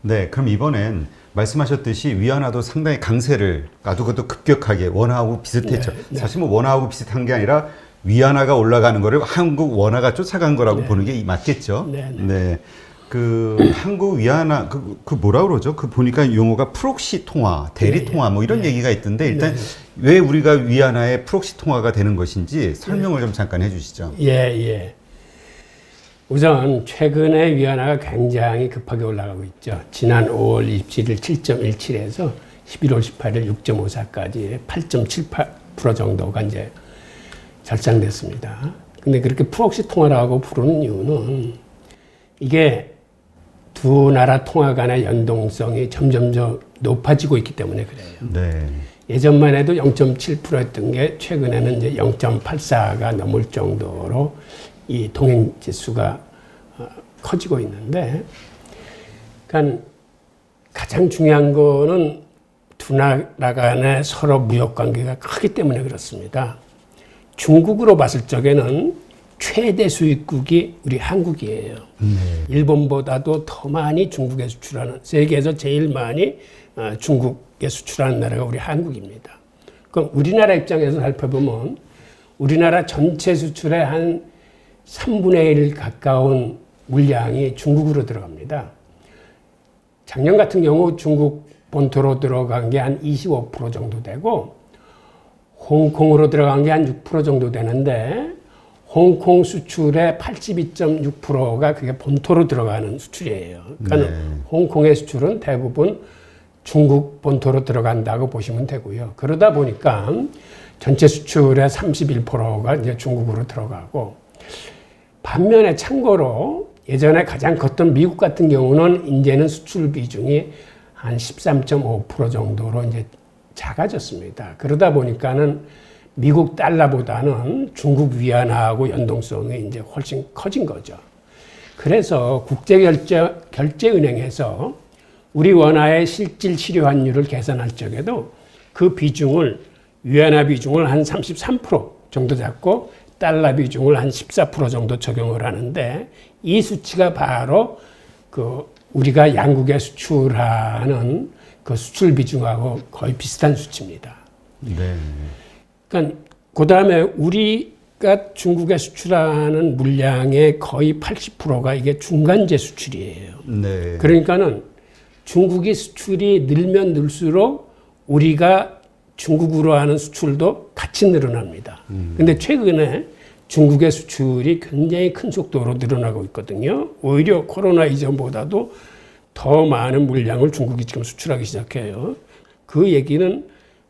네, 그럼 이번엔 말씀하셨듯이 위안화도 상당히 강세를 아주 그것도 급격하게 원화하고 비슷했죠. 네, 네. 사실 뭐 원화하고 비슷한 게 아니라 위안화가 올라가는 거를 한국 원화가 쫓아간 거라고 보는 게 맞겠죠. 네, 네. 네. 그 한국 위안화 그 뭐라 그러죠? 그 보니까 용어가 프록시 통화, 대리 통화 뭐 이런 얘기가 있던데 일단 왜 우리가 위안화의 프록시 통화가 되는 것인지 설명을 좀 잠깐 해주시죠. 예, 예. 우선 최근에 위안화가 굉장히 급하게 올라가고 있죠. 지난 5월 27일 7.17에서 11월 18일 6.54까지 8.78% 정도가 이제 절상됐습니다. 근데 그렇게 프록시 통화라고 부르는 이유는 이게 두 나라 통화 간의 연동성이 점점 더 높아지고 있기 때문에 그래요. 네. 예전만 해도 0.7%였던 게 최근에는 이제 0.84가 넘을 정도로 이 동행 지수가 커지고 있는데, 그러니까 가장 중요한 거는 두 나라 간의 서로 무역 관계가 크기 때문에 그렇습니다. 중국으로 봤을 적에는 최대 수입국이 우리 한국이에요. 일본보다도 더 많이 중국에 수출하는, 세계에서 제일 많이 중국에 수출하는 나라가 우리 한국입니다. 그럼 우리나라 입장에서 살펴보면 우리나라 전체 수출의 한 3분의 1 가까운 물량이 중국으로 들어갑니다. 작년 같은 경우 중국 본토로 들어간 게 한 25% 정도 되고 홍콩으로 들어간 게 한 6% 정도 되는데 홍콩 수출의 82.6%가 그게 본토로 들어가는 수출이에요. 그러니까 홍콩의 수출은 대부분 중국 본토로 들어간다고 보시면 되고요. 그러다 보니까 전체 수출의 31%가 이제 중국으로 들어가고, 반면에 참고로 예전에 가장 컸던 미국 같은 경우는 이제는 수출 비중이 한 13.5% 정도로 이제 작아졌습니다. 그러다 보니까는 미국 달러보다는 중국 위안화하고 연동성이 이제 훨씬 커진 거죠. 그래서 국제결제은행에서 우리 원화의 실질 실효 환율을 계산할 적에도 그 비중을, 위안화 비중을 한 33% 정도 잡고 달러 비중을 한 14% 정도 적용을 하는데, 이 수치가 바로 그 우리가 양국에 수출하는 그 수출 비중하고 거의 비슷한 수치입니다. 네. 그러니까 그 다음에 우리가 중국에 수출하는 물량의 거의 80%가 이게 중간재 수출이에요. 네. 그러니까는 중국이 수출이 늘면 늘수록 우리가 중국으로 하는 수출도 같이 늘어납니다. 근데 최근에 중국의 수출이 굉장히 큰 속도로 늘어나고 있거든요. 오히려 코로나 이전보다도 더 많은 물량을 중국이 지금 수출하기 시작해요. 그 얘기는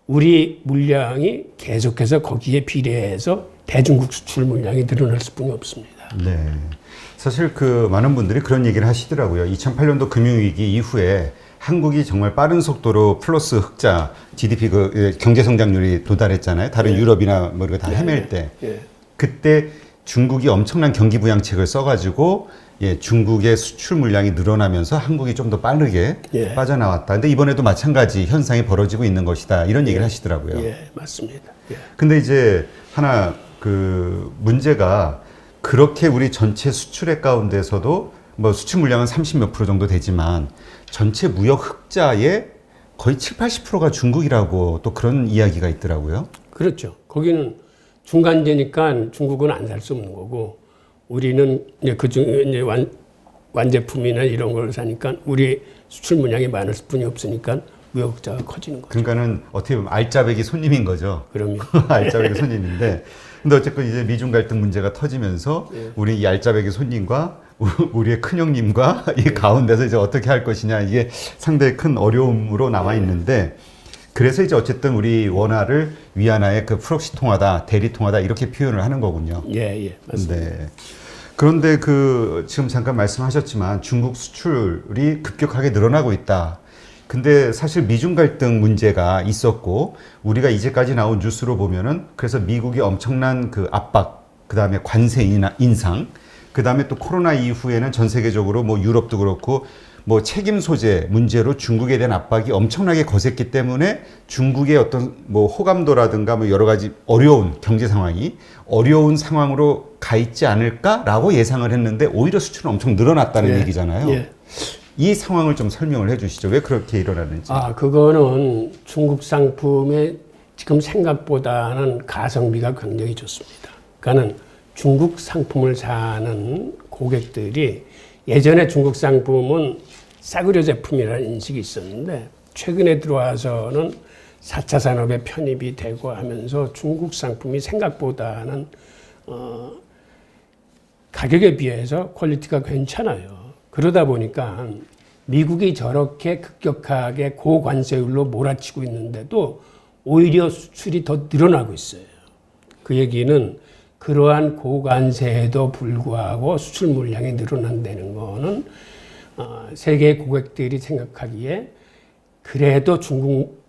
우리 물량이 계속해서 거기에 비례해서 대중국 수출 물량이 늘어날 수뿐이 없습니다. 네. 사실 그 많은 분들이 그런 얘기를 하시더라고요. 2008년도 금융위기 이후에 한국이 정말 빠른 속도로 플러스 흑자 GDP 그 경제 성장률이 도달했잖아요. 다른 유럽이나 뭐 이거 다 헤맬 때. 그때 중국이 엄청난 경기 부양책을 써가지고 중국의 수출 물량이 늘어나면서 한국이 좀 더 빠르게 빠져나왔다. 근데 이번에도 마찬가지 현상이 벌어지고 있는 것이다. 이런 얘기를 하시더라고요. 예, 맞습니다. 근데 이제 하나 그 문제가 그렇게 우리 전체 수출액 가운데서도 뭐 수출 물량은 30몇 프로 정도 되지만 전체 무역 흑자의 거의 7, 80%가 중국이라고 또 그런 이야기가 있더라고요. 그렇죠. 거기는 중간재니까 중국은 안 살 수 없는 거고, 우리는 이제 그중에 이제 완제품이나 이런 걸 사니까 우리 수출 물량이 많을 뿐이 없으니까 무역 흑자가 커지는 거죠. 그러니까는 어떻게 보면 알짜배기 손님인 거죠. 그럼요. 알짜배기 손님인데, 근데 어쨌든 이제 미중 갈등 문제가 터지면서 우리 이 알짜배기 손님과 우리의 큰형님과 이 가운데서 이제 어떻게 할 것이냐, 이게 상당히 큰 어려움으로 남아 있는데, 그래서 이제 어쨌든 우리 원화를 위안화의 그 프록시 통화다, 대리 통화다 이렇게 표현을 하는 거군요. 예, 맞습니다. 네. 그런데 그 지금 잠깐 말씀하셨지만 중국 수출이 급격하게 늘어나고 있다. 근데 사실 미중 갈등 문제가 있었고 우리가 이제까지 나온 뉴스로 보면은 그래서 미국이 엄청난 그 압박, 그 다음에 관세 인상, 그 다음에 또 코로나 이후에는 전 세계적으로 뭐 유럽도 그렇고 뭐 책임 소재 문제로 중국에 대한 압박이 엄청나게 거셌기 때문에 중국의 어떤 뭐 호감도라든가 뭐 여러 가지 어려운 경제 상황이 어려운 상황으로 가 있지 않을까라고 예상을 했는데 오히려 수출은 엄청 늘어났다는 얘기잖아요. 예. 이 상황을 좀 설명을 해주시죠. 왜 그렇게 일어나는지. 그거는 중국 상품의 지금 생각보다는 가성비가 굉장히 좋습니다. 그러니까는 중국 상품을 사는 고객들이 예전에 중국 상품은 싸구려 제품이라는 인식이 있었는데 최근에 들어와서는 4차 산업에 편입이 되고 하면서 중국 상품이 생각보다는 가격에 비해서 퀄리티가 괜찮아요. 그러다 보니까 미국이 저렇게 급격하게 고관세율로 몰아치고 있는데도 오히려 수출이 더 늘어나고 있어요. 그 얘기는 그러한 고관세에도 불구하고 수출 물량이 늘어난다는 거는 세계 고객들이 생각하기에 그래도 중국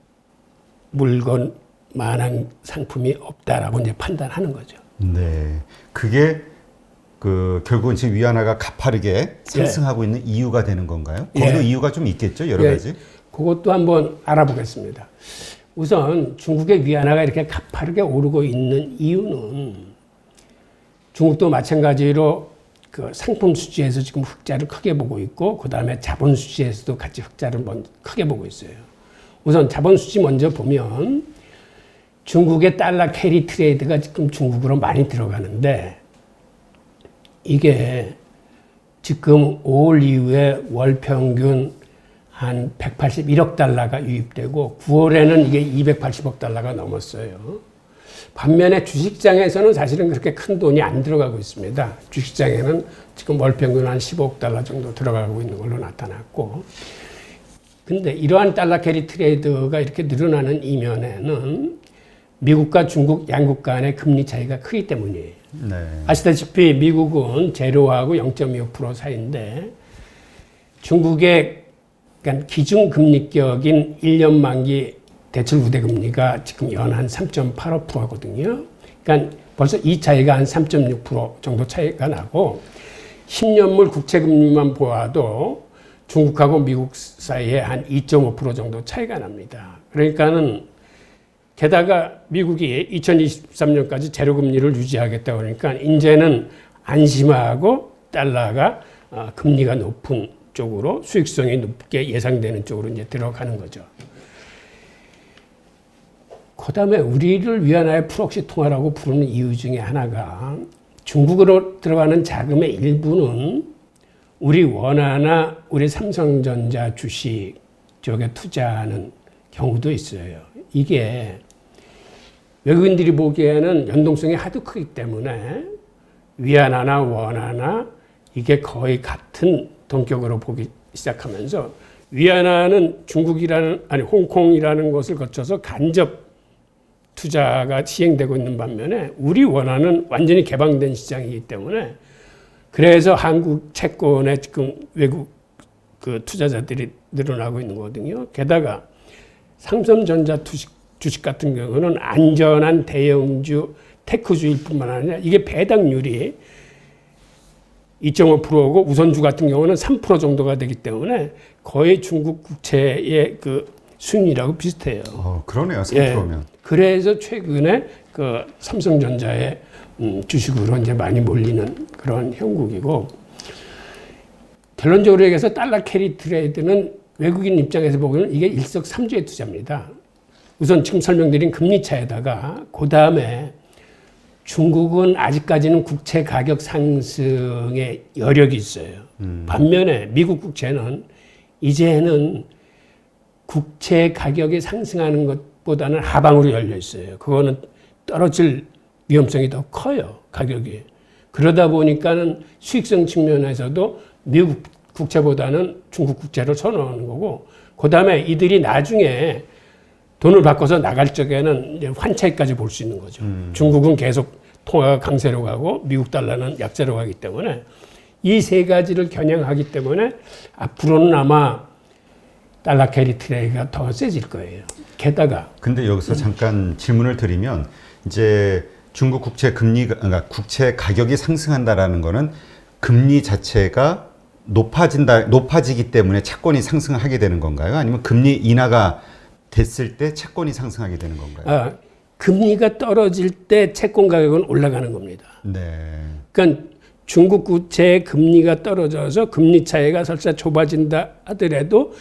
물건만한 상품이 없다라고 이제 판단하는 거죠. 네, 그게 결국은 지금 위안화가 가파르게 상승하고 있는 이유가 되는 건가요? 거기도 이유가 좀 있겠죠, 여러 가지. 그것도 한번 알아보겠습니다. 우선 중국의 위안화가 이렇게 가파르게 오르고 있는 이유는 중국도 마찬가지로 그 상품 수지에서 지금 흑자를 크게 보고 있고 그 다음에 자본 수지에서도 같이 흑자를 크게 보고 있어요. 우선 자본 수지 먼저 보면 중국의 달러 캐리 트레이드가 지금 중국으로 많이 들어가는데 이게 지금 5월 이후에 월 평균 한 181억 달러가 유입되고 9월에는 이게 280억 달러가 넘었어요. 반면에 주식장에서는 사실은 그렇게 큰 돈이 안 들어가고 있습니다. 주식장에는 지금 월 평균 한 15억 달러 정도 들어가고 있는 걸로 나타났고 근데 이러한 달러 캐리 트레이드가 이렇게 늘어나는 이면에는 미국과 중국 양국 간의 금리 차이가 크기 때문이에요. 네. 아시다시피 미국은 제로하고 0.25% 사이인데 중국의 그러니까 기준금리격인 1년 만기 대출 우대금리가 지금 연한 3.85%거든요. 그러니까 벌써 이 차이가 한 3.6% 정도 차이가 나고 10년물 국채금리만 보아도 중국하고 미국 사이에 한 2.5% 정도 차이가 납니다. 그러니까는 게다가 미국이 2023년까지 제로금리를 유지하겠다 그러니까 이제는 안심하고 달러가 금리가 높은 쪽으로 수익성이 높게 예상되는 쪽으로 이제 들어가는 거죠. 그다음에 우리를 위안화의 프록시 통화라고 부르는 이유 중에 하나가 중국으로 들어가는 자금의 일부는 우리 원화나 우리 삼성전자 주식 쪽에 투자하는 경우도 있어요. 이게 외국인들이 보기에는 연동성이 하도 크기 때문에 위안화나 원화나 이게 거의 같은 동격으로 보기 시작하면서 위안화는 홍콩이라는 것을 거쳐서 간접 투자가 시행되고 있는 반면에 우리 원화는 완전히 개방된 시장이기 때문에 그래서 한국 채권에 지금 외국 그 투자자들이 늘어나고 있는 거거든요. 게다가 삼성전자 주식 같은 경우는 안전한 대형주 테크주일 뿐만 아니라 이게 배당률이 2.5%고 우선주 같은 경우는 3% 정도가 되기 때문에 거의 중국 국채의 그 수익률하고 비슷해요. 그러네요. 3%면. 예, 그래서 최근에 그 삼성전자의 주식으로 이제 많이 몰리는 그런 형국이고 결론적으로 얘기해서 달러 캐리 트레이드는 외국인 입장에서 보기에는 이게 일석삼조의 투자입니다. 우선 지금 설명드린 금리 차에다가 그 다음에 중국은 아직까지는 국채 가격 상승의 여력이 있어요. 반면에 미국 국채는 이제는 국채 가격이 상승하는 것보다는 하방으로 열려 있어요. 그거는 떨어질 위험성이 더 커요, 가격이. 그러다 보니까는 수익성 측면에서도 미국 국채보다는 중국 국채를 선호하는 거고, 그 다음에 이들이 나중에 돈을 바꿔서 나갈 적에는 이제 환차익까지 볼 수 있는 거죠. 중국은 계속 통화가 강세로 가고 미국 달러는 약세로 가기 때문에 이 세 가지를 겨냥하기 때문에 앞으로는 아마 달러 캐리 트레이드가 더 세질 거예요. 게다가 근데 여기서 잠깐 질문을 드리면 이제 중국 국채 그러니까 국채 가격이 상승한다라는 거는 금리 자체가 높아지기 때문에 채권이 상승하게 되는 건가요? 아니면 금리 인하가 됐을 때 채권이 상승하게 되는 건가요? 금리가 떨어질 때 채권 가격은 올라가는 겁니다. 네. 그러니까 중국 국채의 금리가 떨어져서 금리 차이가 설사 좁아진다 하더라도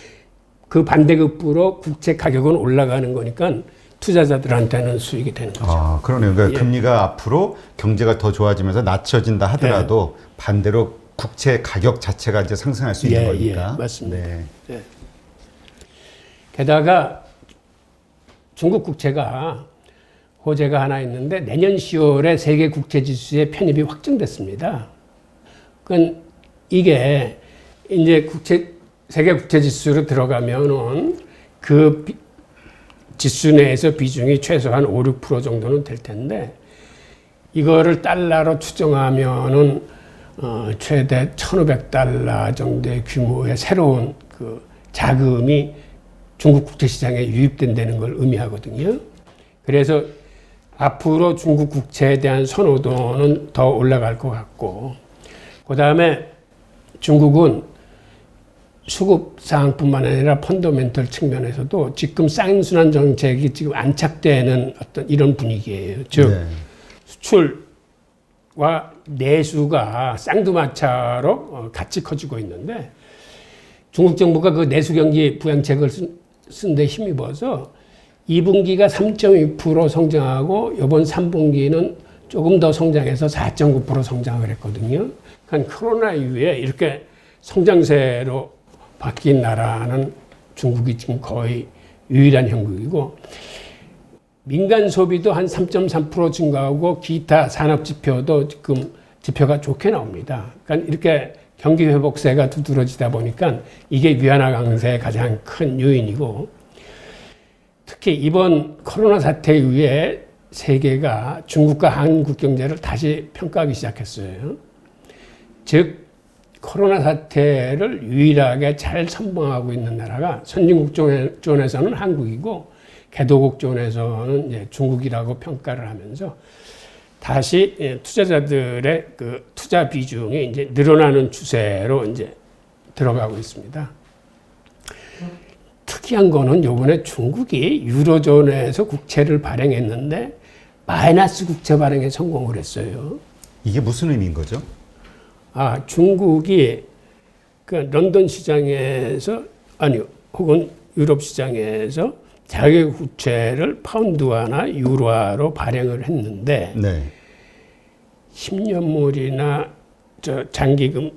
그 반대급부로 국채 가격은 올라가는 거니까 투자자들한테는 수익이 되는 거죠. 아, 그러네요. 그러니까 예. 금리가 앞으로 경제가 더 좋아지면서 낮춰진다 하더라도 반대로 국채 가격 자체가 이제 상승할 수 있는 예, 거니까. 예, 맞습니다. 네. 예. 게다가 중국 국채가 호재가 하나 있는데 내년 10월에 세계 국채 지수에 편입이 확정됐습니다. 그건 이게 이제 세계 국채 지수로 들어가면은 그 지수 내에서 비중이 최소한 5, 6% 정도는 될 텐데 이거를 달러로 추정하면은 최대 1,500달러 정도의 규모의 새로운 그 자금이 중국 국채 시장에 유입된다는 걸 의미하거든요. 그래서 앞으로 중국 국채에 대한 선호도는 더 올라갈 것 같고, 그 다음에 중국은 수급 상황뿐만 아니라 펀더멘털 측면에서도 지금 쌍순환 정책이 지금 안착되는 어떤 이런 분위기예요. 즉 수출과 내수가 쌍두마차로 같이 커지고 있는데 중국 정부가 그 내수 경기 부양책을 쓴 데 힘입어서 2분기가 3.2% 성장하고 이번 3분기는 조금 더 성장해서 4.9% 성장을 했거든요. 그러니까 코로나 이후에 이렇게 성장세로 바뀐 나라는 중국이 지금 거의 유일한 형국이고 민간 소비도 한 3.3% 증가하고 기타 산업 지표도 지금 지표가 좋게 나옵니다. 그러니까 이렇게 경기 회복세가 두드러지다 보니까 이게 위안화 강세의 가장 큰 요인이고 특히 이번 코로나 사태 이후에 세계가 중국과 한국 경제를 다시 평가하기 시작했어요. 즉 코로나 사태를 유일하게 잘 선봉하고 있는 나라가 선진국 존에서는 한국이고 개도국 존에서는 이제 중국이라고 평가를 하면서 다시 투자자들의 그 투자 비중이 이제 늘어나는 추세로 이제 들어가고 있습니다. 특이한 거는 요번에 중국이 유로존에서 국채를 발행했는데 마이너스 국채 발행에 성공을 했어요. 이게 무슨 의미인 거죠? 아, 중국이 그 런던 시장에서 아니요, 혹은 유럽 시장에서 자기 국채를 파운드화나 유로화로 발행을 했는데 네. 10년물이나 장기금리는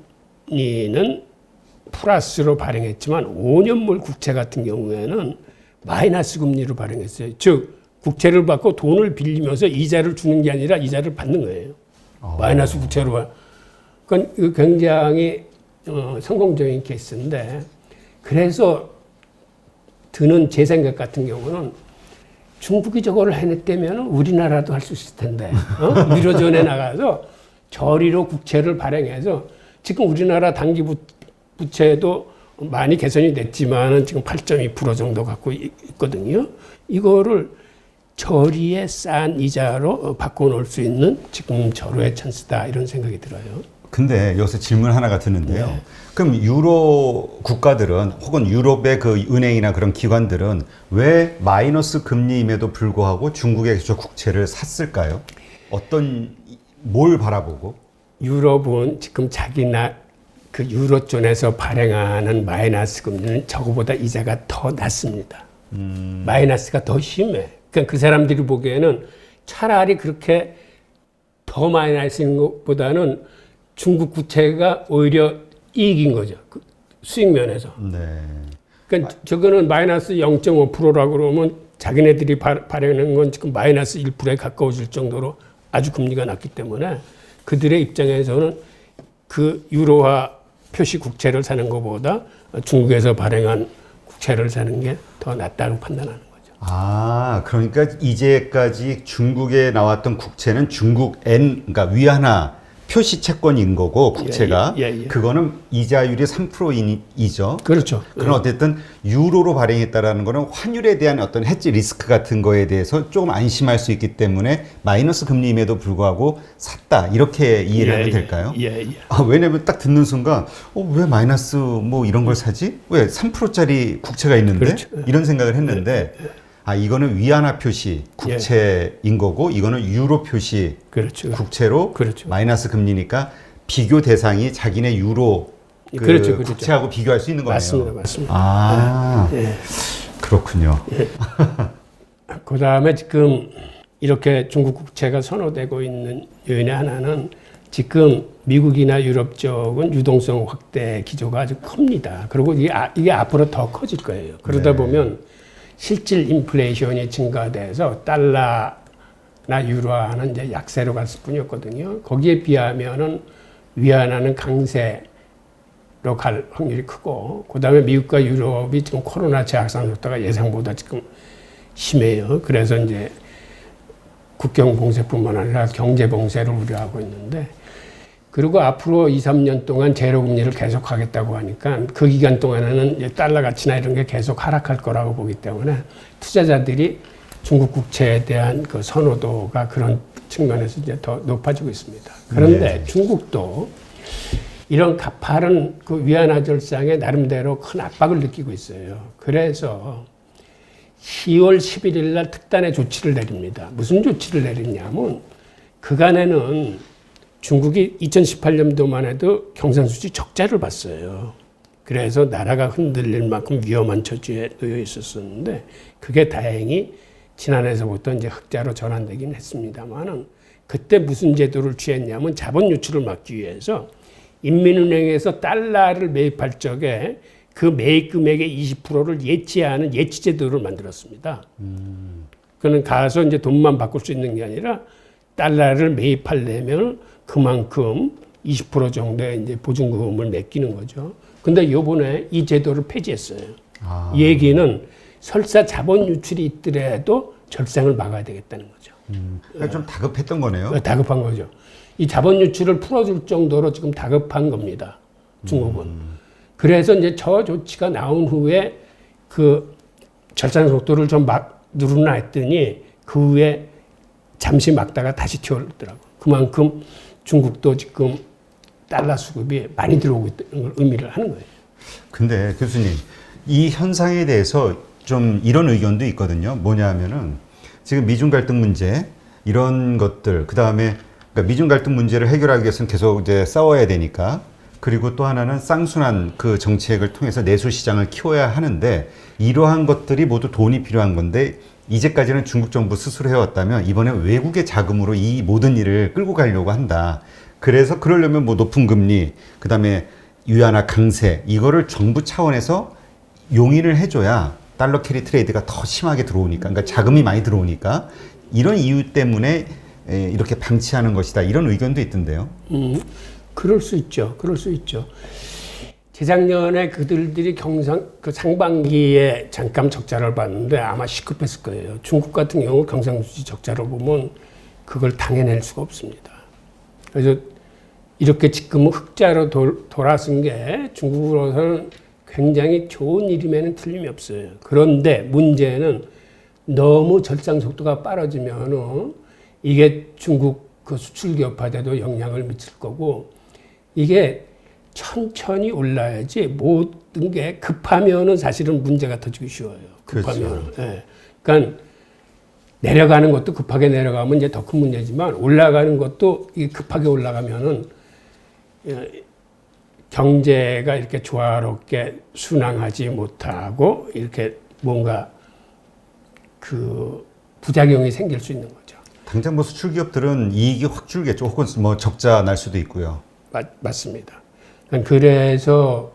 플러스로 발행했지만 5년물 국채 같은 경우에는 마이너스 금리로 발행했어요. 즉 국채를 받고 돈을 빌리면서 이자를 주는 게 아니라 이자를 받는 거예요. 마이너스 국채로. 그건 굉장히 성공적인 케이스인데 그래서 드는 제 생각 같은 경우는 중국이 저거를 해냈다면 우리나라도 할 수 있을 텐데 유로존에 나가서 저리로 국채를 발행해서 지금 우리나라 단기 부채도 많이 개선이 됐지만 지금 8.2% 정도 갖고 있거든요. 이거를 저리에 싼 이자로 바꿔놓을 수 있는 지금 절호의 찬스다 이런 생각이 들어요. 근데 여기서 질문 하나가 드는데요. 네. 그럼 유로 국가들은 혹은 유럽의 그 은행이나 그런 기관들은 왜 마이너스 금리임에도 불구하고 중국에서 국채를 샀을까요? 뭘 바라보고? 유럽은 지금 그 유로존에서 발행하는 마이너스 금리는 저거보다 이자가 더 낮습니다. 마이너스가 더 심해. 그러니까 그 사람들이 보기에는 차라리 그렇게 더 마이너스인 것보다는 중국 국채가 오히려 이익인 거죠. 그 수익 면에서. 네. 그러니까 저거는 마이너스 0.5%라고 그러면 자기네들이 발행하는 건 지금 마이너스 1%에 가까워질 정도로 아주 금리가 낮기 때문에 그들의 입장에서는 그 유로화 표시 국채를 사는 것보다 중국에서 발행한 국채를 사는 게 더 낫다고 판단하는 거죠. 아, 그러니까 이제까지 중국에 나왔던 국채는 중국엔, 그러니까 위안화 표시 채권인 거고 국채가 그거는 이자율이 3%이죠. 그렇죠. 그럼 어쨌든 유로로 발행했다라는 거는 환율에 대한 어떤 해지 리스크 같은 거에 대해서 조금 안심할 수 있기 때문에 마이너스 금리임에도 불구하고 샀다 이렇게 이해를 하면 될까요? 아, 왜냐면 딱 듣는 순간 왜 마이너스 뭐 이런 걸 사지? 왜 3%짜리 국채가 있는데? 그렇죠. 이런 생각을 했는데 아, 이거는 위안화 표시 국채인 거고 이거는 유로 표시 그렇죠. 국채로 그렇죠. 마이너스 금리니까 비교 대상이 자기네 유로 그 그렇죠, 그렇죠. 국채하고 비교할 수 있는 거네요. 맞습니다, 맞습니다. 아, 예. 그렇군요. 그 다음에 지금 이렇게 중국 국채가 선호되고 있는 요인의 하나는 지금 미국이나 유럽 쪽은 유동성 확대 기조가 아주 큽니다. 그리고 이게 앞으로 더 커질 거예요. 그러다 네. 보면 실질 인플레이션이 증가돼서 달러나 유로화는 이제 약세로 갔을 뿐이었거든요. 거기에 비하면은 위안화는 강세로 갈 확률이 크고, 그 다음에 미국과 유럽이 지금 코로나 재확산 속도가 예상보다 지금 심해요. 그래서 이제 국경 봉쇄뿐만 아니라 경제 봉쇄를 우려하고 있는데, 그리고 앞으로 2, 3년 동안 제로 금리를 계속 하겠다고 하니까 그 기간 동안에는 이제 달러 가치나 이런 게 계속 하락할 거라고 보기 때문에 투자자들이 중국 국채에 대한 그 선호도가 그런 측면에서 이제 더 높아지고 있습니다. 그런데 네. 중국도 이런 가파른 그 위안화 절상에 나름대로 큰 압박을 느끼고 있어요. 그래서 10월 11일 날 특단의 조치를 내립니다. 무슨 조치를 내렸냐면 그간에는 중국이 2018년도만 해도 경상수지 적자를 봤어요. 그래서 나라가 흔들릴 만큼 위험한 처지에 놓여 있었었는데 그게 다행히 지난해서부터 이제 흑자로 전환되긴 했습니다만은 그때 무슨 제도를 취했냐면 자본 유출을 막기 위해서 인민은행에서 달러를 매입할 적에 그 매입 금액의 20%를 예치하는 예치 제도를 만들었습니다. 그는 가서 이제 돈만 바꿀 수 있는 게 아니라 달러를 매입하려면 그만큼 20% 정도의 이제 보증금을 맡기는 거죠. 근데 요번에 이 제도를 폐지했어요. 아. 이 얘기는 설사 자본 유출이 있더라도 절상을 막아야 되겠다는 거죠. 그러니까 좀 다급했던 거네요. 다급한 거죠. 이 자본 유출을 풀어줄 정도로 지금 다급한 겁니다. 중국은. 그래서 이제 저 조치가 나온 후에 그 절상 속도를 좀 막 누르나 했더니 그 후에 잠시 막다가 다시 튀어오르더라고요. 그만큼 중국도 지금 달러 수급이 많이 들어오고 있다는 걸 의미를 하는 거예요. 근데 교수님, 이 현상에 대해서 좀 이런 의견도 있거든요. 뭐냐 하면은 지금 미중 갈등 문제 이런 것들, 그다음에 그러니까 미중 갈등 문제를 해결하기 위해서는 계속 이제 싸워야 되니까, 그리고 또 하나는 쌍순환 그 정책을 통해서 내수 시장을 키워야 하는데 이러한 것들이 모두 돈이 필요한 건데 이제까지는 중국 정부 스스로 해왔다면 이번에 외국의 자금으로 이 모든 일을 끌고 가려고 한다. 그래서 그러려면 뭐 높은 금리, 그다음에 위안화 강세 이거를 정부 차원에서 용인을 해줘야 달러 캐리 트레이드가 더 심하게 들어오니까, 그러니까 자금이 많이 들어오니까 이런 이유 때문에 이렇게 방치하는 것이다. 이런 의견도 있던데요. 그럴 수 있죠. 그럴 수 있죠. 재작년에 그들이 그 상반기에 잠깐 적자를 봤는데 아마 시급했을 거예요. 중국 같은 경우 경상수지 적자를 보면 그걸 당해낼 수가 없습니다. 그래서 이렇게 지금 흑자로 돌아선 게 중국으로서는 굉장히 좋은 일임에는 틀림이 없어요. 그런데 문제는 너무 절상 속도가 빠르지면은 이게 중국 그 수출 기업한테도 영향을 미칠 거고, 이게 천천히 올라야지 모든 게 급하면은 사실은 문제가 터지기 쉬워요. 급하면. 그렇죠. 예. 그러니까 내려가는 것도 급하게 내려가면 이제 더 큰 문제지만 올라가는 것도 이게 급하게 올라가면은 경제가 이렇게 조화롭게 순항하지 못하고 이렇게 뭔가 그 부작용이 생길 수 있는 거죠. 당장 뭐 수출 기업들은 이익이 확 줄겠죠. 혹은 뭐 적자 날 수도 있고요. 맞습니다. 그래서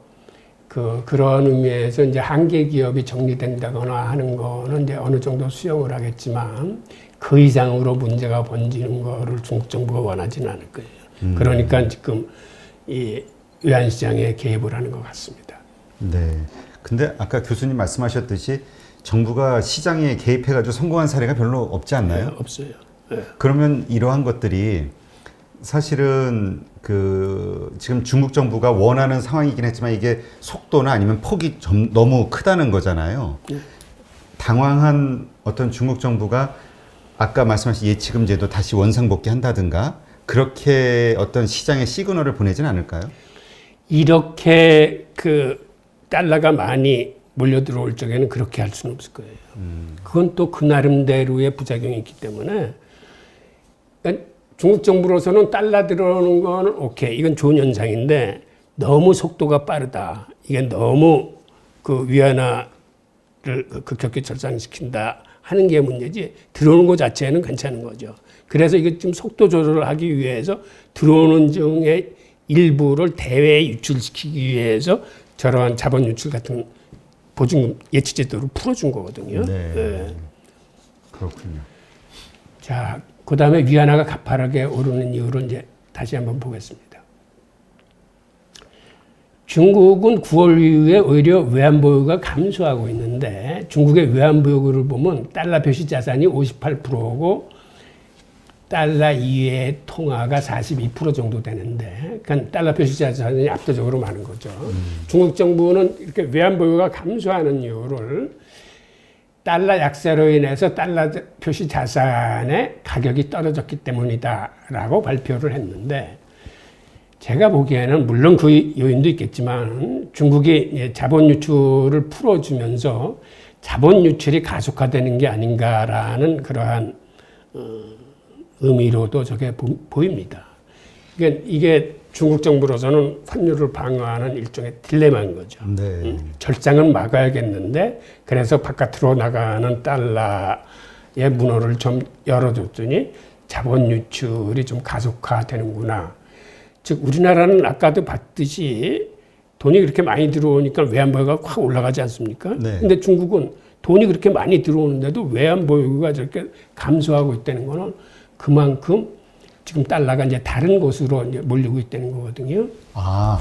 그런 의미에서 이제 한계 기업이 정리된다거나 하는 거는 이제 어느 정도 수용을 하겠지만 그 이상으로 문제가 번지는 거를 중국 정부가 원하지는 않을 거예요. 그러니까 지금 이 외환 시장에 개입을 하는 것 같습니다. 네. 근데 아까 교수님 말씀하셨듯이 정부가 시장에 개입해가지고 성공한 사례가 별로 없지 않나요? 네, 없어요. 네. 그러면 이러한 것들이 사실은 그 지금 중국 정부가 원하는 상황이긴 했지만 이게 속도나 아니면 폭이 좀 너무 크다는 거잖아요. 네. 당황한 어떤 중국 정부가 아까 말씀하신 예치금 제도 다시 원상복귀 한다든가 그렇게 어떤 시장에 시그널을 보내진 않을까요? 이렇게 그 달러가 많이 몰려 들어올 적에는 그렇게 할 수는 없을 거예요. 그건 또 그 나름대로의 부작용이 있기 때문에, 그러니까 중국 정부로서는 달러 들어오는 건 오케이. 이건 좋은 현상인데 너무 속도가 빠르다. 이게 너무 그 위안화를 급격히 절상시킨다 하는 게 문제지 들어오는 것 자체는 괜찮은 거죠. 그래서 이거 좀 속도 조절을 하기 위해서 들어오는 중에 일부를 대외에 유출시키기 위해서 저러한 자본 유출 같은 보증금 예치 제도를 풀어준 거거든요. 네. 네. 그렇군요. 자, 그 다음에 위안화가 가파르게 오르는 이유를 이제 다시 한번 보겠습니다. 중국은 9월 이후에 오히려 외환보유가 감소하고 있는데 중국의 외환보유를 보면 달러 표시 자산이 58%고 달러 이외의 통화가 42% 정도 되는데 그러니까 달러 표시 자산이 압도적으로 많은 거죠. 중국 정부는 이렇게 외환보유가 감소하는 이유를 달러 약세로 인해서 달러 표시 자산의 가격이 떨어졌기 때문이다라고 발표를 했는데 제가 보기에는 물론 그 요인도 있겠지만 중국이 자본 유출을 풀어주면서 자본 유출이 가속화되는 게 아닌가라는 그러한 의미로도 저게 보입니다. 그러니까 이게 중국 정부로서는 환율을 방어하는 일종의 딜레마인 거죠. 네. 절장은 막아야겠는데 그래서 바깥으로 나가는 달러의 문호를 좀 열어줬더니 자본 유출이 좀 가속화되는구나. 즉 우리나라는 아까도 봤듯이 돈이 그렇게 많이 들어오니까 외환보유가 확 올라가지 않습니까? 네. 근데 중국은 돈이 그렇게 많이 들어오는데도 외환보유가 저렇게 감소하고 있다는 거는 그만큼 지금 달러가 이제 다른 곳으로 이제 몰리고 있다는 거거든요. 아,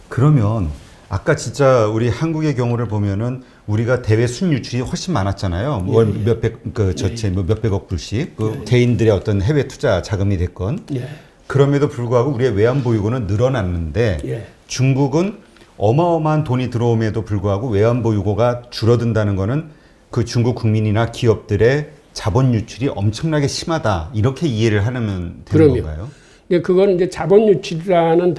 그러면 아까 진짜 우리 한국의 경우를 보면은 우리가 대외 순유출이 훨씬 많았잖아요. 월 몇백 그 저체 뭐 몇백억 불씩 그 개인들의 어떤 해외 투자 자금이 됐건. 예. 그럼에도 불구하고 우리의 외환 보유고는 늘어났는데 예. 중국은 어마어마한 돈이 들어옴에도 불구하고 외환 보유고가 줄어든다는 거는 그 중국 국민이나 기업들의 자본 유출이 엄청나게 심하다 이렇게 이해를 하면 되는 그럼요. 건가요? 예, 그건 이제 자본 유출이라는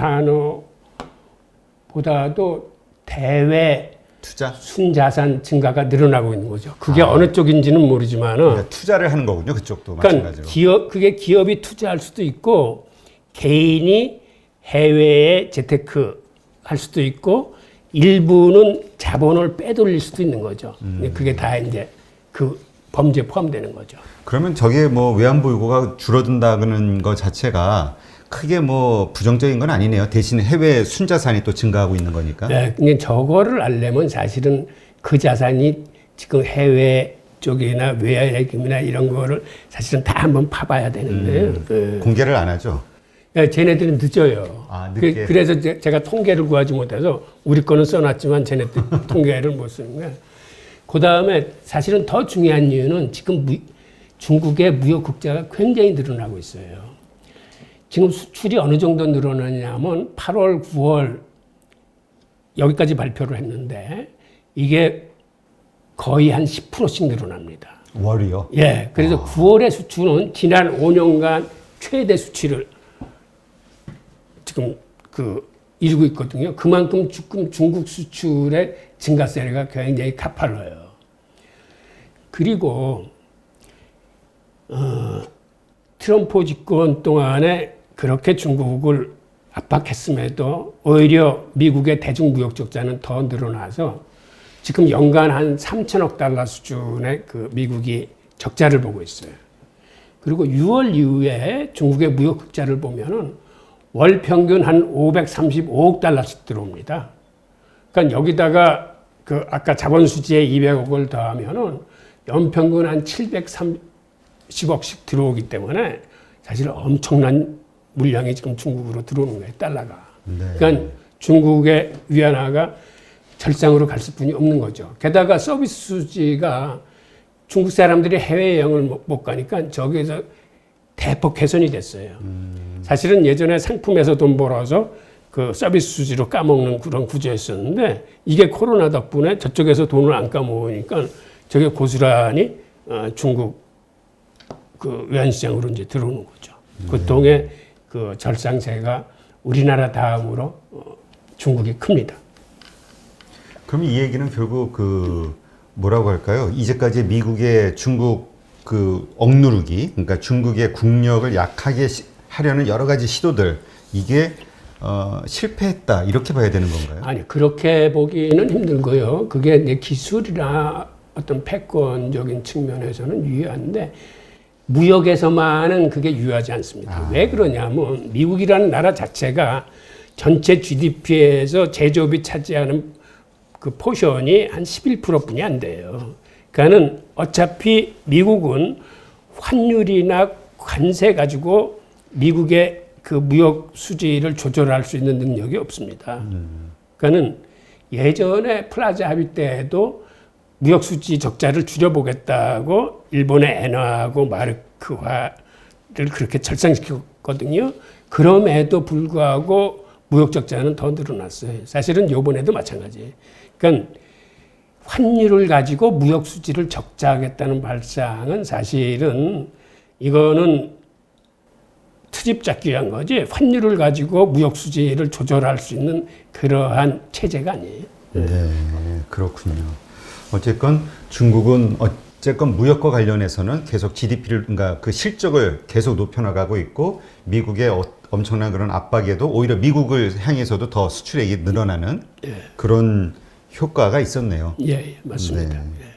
단어보다도 대외 투자? 순자산 증가가 늘어나고 있는 거죠. 그게 어느 쪽인지는 모르지만은 그러니까 투자를 하는 거군요. 그쪽도 그러니까 마찬가지로. 그게 기업이 투자할 수도 있고 개인이 해외에 재테크 할 수도 있고 일부는 자본을 빼돌릴 수도 있는 거죠. 그게 다 이제 그 범죄에 포함되는 거죠. 그러면 저게 뭐 외환 보유고가 줄어든다는 것 자체가 크게 뭐 부정적인 건 아니네요. 대신 해외 순자산이 또 증가하고 있는 거니까. 네, 근데 저거를 알려면 사실은 그 자산이 지금 해외 쪽이나 외환기금이나 이런 거를 사실은 다 한번 파봐야 되는데요. 네. 공개를 안 하죠. 네, 쟤네들은 늦어요. 아, 늦게. 그래서 제가 통계를 구하지 못해서 우리 거는 써놨지만 쟤네들 통계를 못 쓰는 거예요. 그 다음에 사실은 더 중요한 이유는 지금 중국의 무역 국자가 굉장히 늘어나고 있어요. 지금 수출이 어느 정도 늘어나냐면 8월, 9월 여기까지 발표를 했는데 이게 거의 한 10%씩 늘어납니다. 월이요? 예. 그래서 9월의 수출은 지난 5년간 최대 수치를 지금 이루고 있거든요. 그만큼 지금 중국 수출의 증가세가 굉장히 가팔라요. 그리고 트럼프 집권 동안에 그렇게 중국을 압박했음에도 오히려 미국의 대중무역 적자는 더 늘어나서 지금 연간 한 3천억 달러 수준의 그 미국이 적자를 보고 있어요. 그리고 6월 이후에 중국의 무역 흑자를 보면은 월 평균 한 535억 달러씩 들어옵니다. 그러니까 여기다가 그 아까 자본 수지에 200억을 더하면은 연평균 한 730억씩 들어오기 때문에 사실 엄청난 물량이 지금 중국으로 들어오는 거예요, 달러가. 네. 그러니까 중국의 위안화가 절상으로 갈 수뿐이 없는 거죠. 게다가 서비스 수지가 중국 사람들이 해외여행을 못 가니까 저기에서 대폭 개선이 됐어요. 사실은 예전에 상품에서 돈 벌어서 그 서비스 수지로 까먹는 그런 구조였었는데 이게 코로나 덕분에 저쪽에서 돈을 안 까먹으니까 저게 고스란히 중국 그 외환시장으로 이제 들어오는 거죠. 그 통에 그 절상세가 우리나라 다음으로 중국이 큽니다. 그럼 이 얘기는 결국 그 뭐라고 할까요? 이제까지 미국의 중국 그 억누르기, 그러니까 중국의 국력을 약하게 하려는 여러 가지 시도들 이게 실패했다 이렇게 봐야 되는 건가요? 아니 그렇게 보기는 힘들고요. 그게 내 기술이나 어떤 패권적인 측면에서는 유효한데 무역에서만은 그게 유효하지 않습니다. 왜 그러냐면 미국이라는 나라 자체가 전체 GDP에서 제조업이 차지하는 그 포션이 한 11%뿐이 안 돼요. 그러니까는 어차피 미국은 환율이나 관세 가지고 미국의 그 무역 수지를 조절할 수 있는 능력이 없습니다. 그러니까는 예전에 플라자 합의 때에도 무역 수지 적자를 줄여보겠다고 일본의 엔화하고 마르크화를 그렇게 절상시켰거든요. 그럼에도 불구하고 무역 적자는 더 늘어났어요. 사실은 요번에도 마찬가지예요. 그러니까 환율을 가지고 무역 수지를 적자하겠다는 발상은 사실은 이거는 트집 잡기 위한 거지 환율을 가지고 무역 수지를 조절할 수 있는 그러한 체제가 아니에요. 네, 그렇군요. 어쨌건 중국은 어쨌건 무역과 관련해서는 계속 GDP를 그러니까 그 실적을 계속 높여나가고 있고 미국의 엄청난 그런 압박에도 오히려 미국을 향해서도 더 수출액이 늘어나는 그런 효과가 있었네요. 예, 맞습니다. 네. 예.